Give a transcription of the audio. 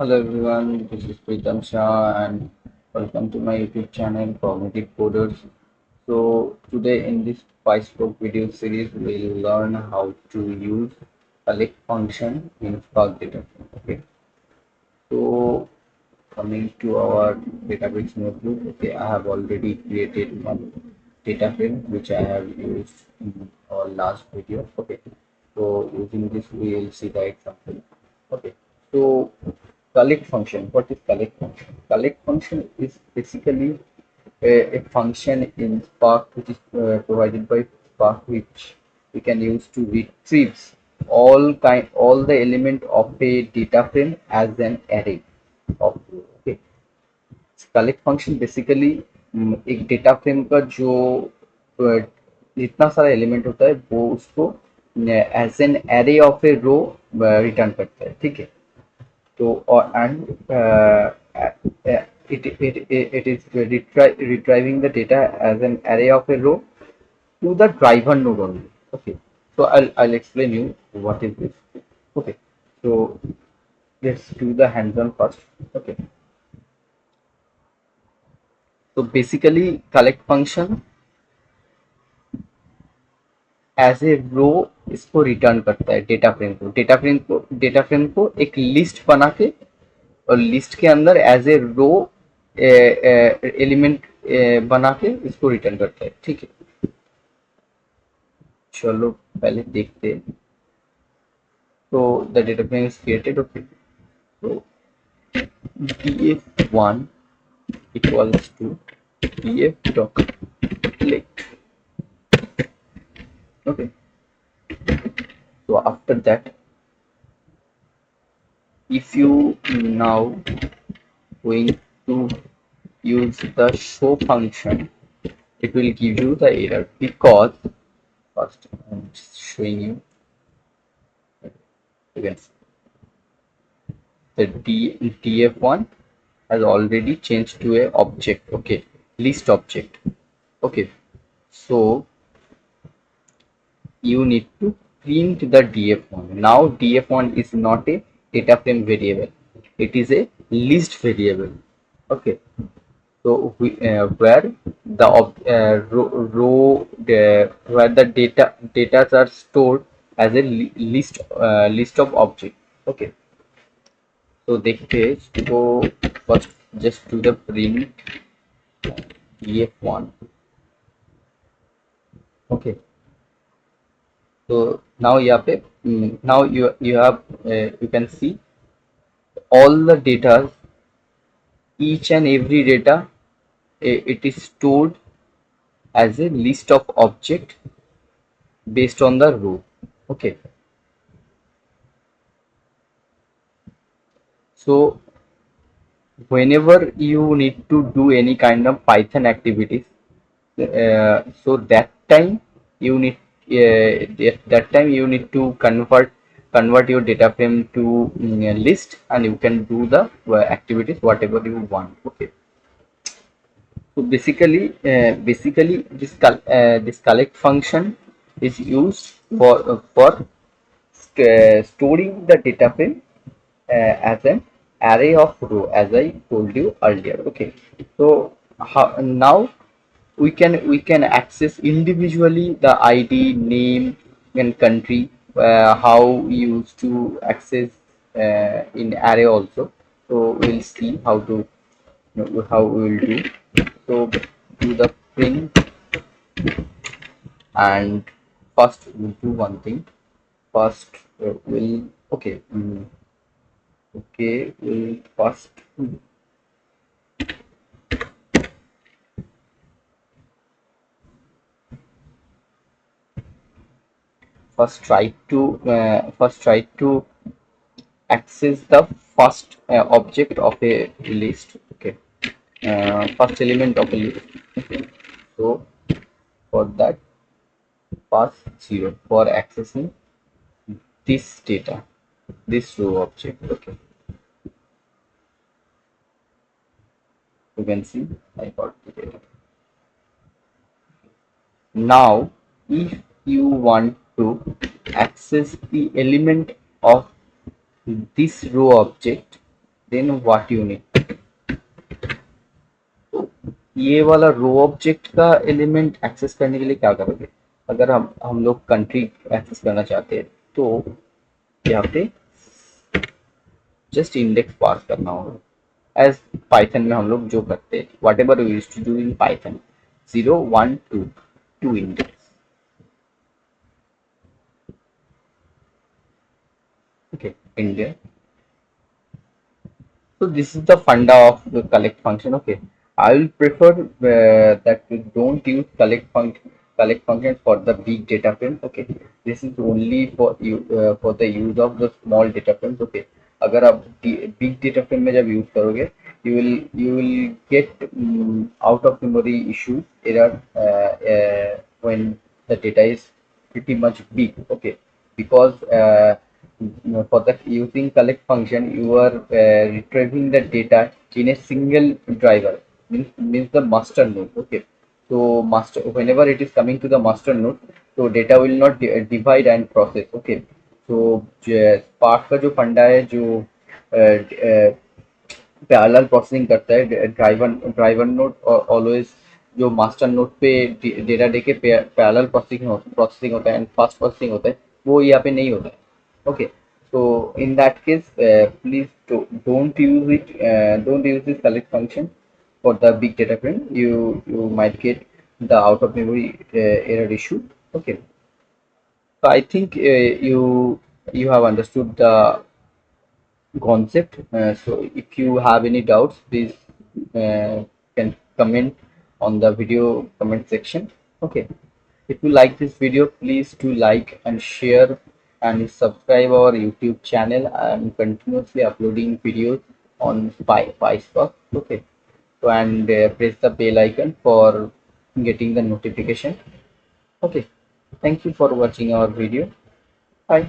Hello everyone, this is Pritam Shah and welcome to my YouTube channel Cognitive Coders. So today in this PySpark video series we'll learn how to use collect function in Spark data. Okay, so coming to our Databricks notebook, okay, I have already created one data frame which I have used in our last video. Okay, so using this we will see the example. Okay, so collect function. What is collect function? Collect function is basically a function in Spark which is provided by Spark which we can use to retrieve all the element of a data frame as an array of okay collect function basically एक data frame का जो जितना सारा element होता है वो उसको as an array of a row return करता है ठीक है तो और and it is retrieving the data as an array of a row to the driver node only. Okay, so I'll explain you what is this. Okay, so let's do the hands-on first. Okay, so basically collect function as a row इसको return करता है data frame को एक list बना के और list के अंदर एज ए रो एलिमेंट बना के इसको रिटर्न करता है ठीक है चलो पहले देखते हैं तो the data frame is created okay तो df1 equals to df dot collect okay so after that if you now going to use the show function it will give you the error because first I'm just showing you again the df1 has already changed to a object okay list object okay so you need to print the df1 now df1 is not a data frame variable it is a list variable okay so where the where the data are stored as a list of object okay so देखते हैं तो first just do the print df1 okay so now यहाँ पे now you have you can see all the data each and every data it is stored as a list of object based on the row okay so whenever you need to do any kind of python activities so that time you need at that time you need to convert your data frame to a list and you can do the activities whatever you want okay so basically this collect function is used for storing the data frame as an array of row as I told you earlier okay so now we can access individually the id name and country how we used to access in array also so we'll see how we will do so do the print and first we'll do one thing first we'll okay okay we'll first try to access the first object of a list okay first element of a list okay so for that pass 0 for accessing this data this row object okay you can see I got the data now if you want to access the element of this row object then what you need. ये वाला रो object का element access करने के लिए क्या करोगे? अगर हम लोग कंट्री एक्सेस करना चाहते हैं तो यहाँ पे जस्ट इंडेक्स पास करना होगा, एज पाइथन में हम लोग जो करते हैं, whatever we use to do in Python, 0 1 2 to index. Okay, India. So this is the funda of the collect function. Okay, I will prefer that we don't use collect function for the big data frame. Okay, this is only for you for the use of the small data frames. Okay, अगर आप big data frame में जब use करोगे, you will get out of memory issues, error when the data is pretty much big. Okay, because for the using collect function you are retrieving the data in a single driver, means the master node. Okay, so master, whenever it is coming to the master node, so data will not divide and process. Okay, so spark का जो फंडा है, जो parallel processing करता है, driver node always जो master node पे data दे के पैरेलल प्रोसेसिंग होता है एंड फास्ट प्रोसेसिंग होता है, वो यहाँ पे नहीं होता है. Okay, so in that case please don't use this select function for the big data frame. You might get the out of memory error issue. Okay, so I think you have understood the concept. So if you have any doubts, please can comment on the video comment section. Okay, if you like this video, please do like and share and subscribe our YouTube channel. I'm continuously uploading videos on PySpark. Okay, so and press the bell icon for getting the notification. Okay, thank you for watching our video. Bye.